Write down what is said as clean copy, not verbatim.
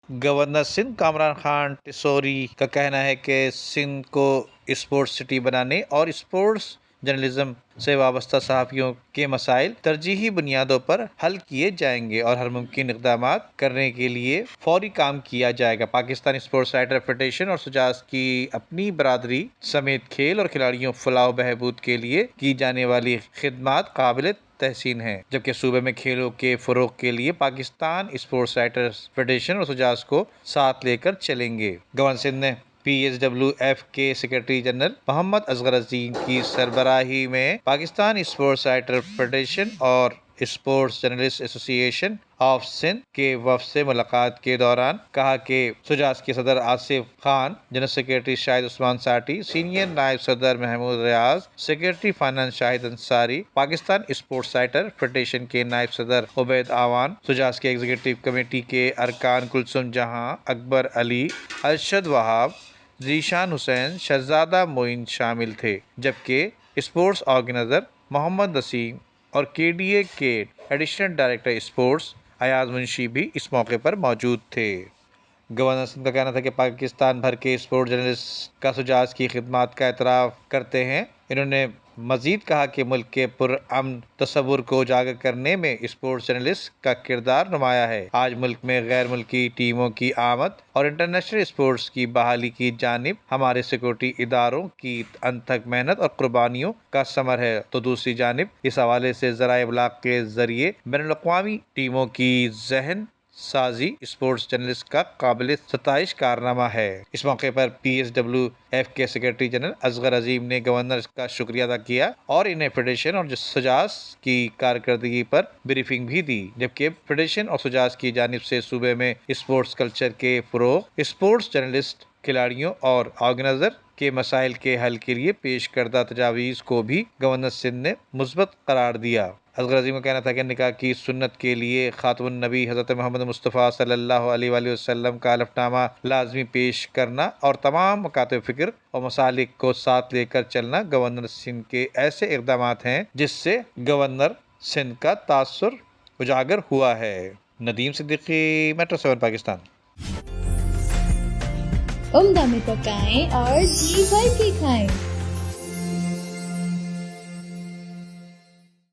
Governor Sindh Kamran Khan Tessori کا کہنا ہے کہ سندھ کو اسپورٹس سٹی بنانے اور اسپورٹس جرنلزم سے وابستہ صحافیوں کے مسائل ترجیحی بنیادوں پر حل کیے جائیں گے اور ہر ممکن اقدامات کرنے کے لیے فوری کام کیا جائے گا۔ پاکستان اسپورٹس رائٹر فیڈریشن اور سجاس کی اپنی برادری سمیت کھیل اور کھلاڑیوں فلاح و بہبود کے لیے کی جانے والی خدمات قابل تحسین ہے، جبکہ صوبے میں کھیلوں کے فروغ کے لیے پاکستان اسپورٹس رائٹرز فیڈریشن اور سجاس کو ساتھ لے کر چلیں گے۔ گورنر سندھ نے PSWF کے سیکرٹری جنرل محمد اصغر عظیم کی سربراہی میں پاکستان اسپورٹس رائٹر فیڈریشن اور اسپورٹس جرنلسٹ ایسوسی ایشن آف سندھ کے وفد سے ملاقات کے دوران کہا کہ سجاس کے صدر آصف خان، جنرل سیکرٹری شاہد عثمان ساٹھی، سینئر نائب صدر Mahmood Riaz, secretary finance Shahid Ansari, Pakistan sports writer federation کے نائب صدر عبید آوان، سجاس کے ایگزیکٹو کمیٹی کے ارکان کلثوم جہاں، اکبر علی، ارشد وہاب، ذیشان حسین، شہزادہ معین شامل تھے، جبکہ اسپورٹس آرگنائزر محمد نسیم اور KDA کے ایڈیشنل ڈائریکٹر اسپورٹس ایاز منشی بھی اس موقع پر موجود تھے۔ گورنر سندھ کا کہنا تھا کہ پاکستان بھر کے اسپورٹ جرنلسٹ کا سجاس کی خدمات کا اعتراف کرتے ہیں۔ انہوں نے مزید کہا کہ ملک کے پرامن تصور کو اجاگر کرنے میں اسپورٹس جرنلسٹ کا کردار نمایاں ہے۔ آج ملک میں غیر ملکی ٹیموں کی آمد اور انٹرنیشنل اسپورٹس کی بحالی کی جانب ہمارے سیکورٹی اداروں کی انتھک محنت اور قربانیوں کا ثمر ہے، تو دوسری جانب اس حوالے سے ذرائع ابلاغ کے ذریعے بین الاقوامی ٹیموں کی ذہن سازی اسپورٹس جرنلسٹ کا قابل ستائش کارنامہ ہے۔ اس موقع پر PSWF کے سیکرٹری جنرل اصغر عظیم نے گورنر کا شکریہ ادا کیا اور انہیں فیڈریشن اور سجاس کی کارکردگی پر بریفنگ بھی دی، جبکہ فیڈریشن اور سجاس کی جانب سے صوبے میں اسپورٹس کلچر کے فروغ، اسپورٹس جرنلسٹ، کھلاڑیوں اور آرگنائزر کے مسائل کے حل کے لیے پیش کردہ تجاویز کو بھی گورنر سندھ نے مثبت قرار دیا۔ اصغر عظیم کا کہنا تھا کہ نکاح کی سنت کے لیے خاتم النبی حضرت محمد مصطفیٰ صلی اللہ علیہ وآلہ وسلم کا حلف نامہ لازمی پیش کرنا اور تمام مکاتب فکر اور مسالک کو ساتھ لے کر چلنا گورنر سندھ کے ایسے اقدامات ہیں جس سے گورنر سندھ کا تاثر اجاگر ہوا ہے۔ ندیم صدیقی، میٹرو 7 پاکستان۔ عمدہ میں پکائیں اور جی بھر کے کھائیں۔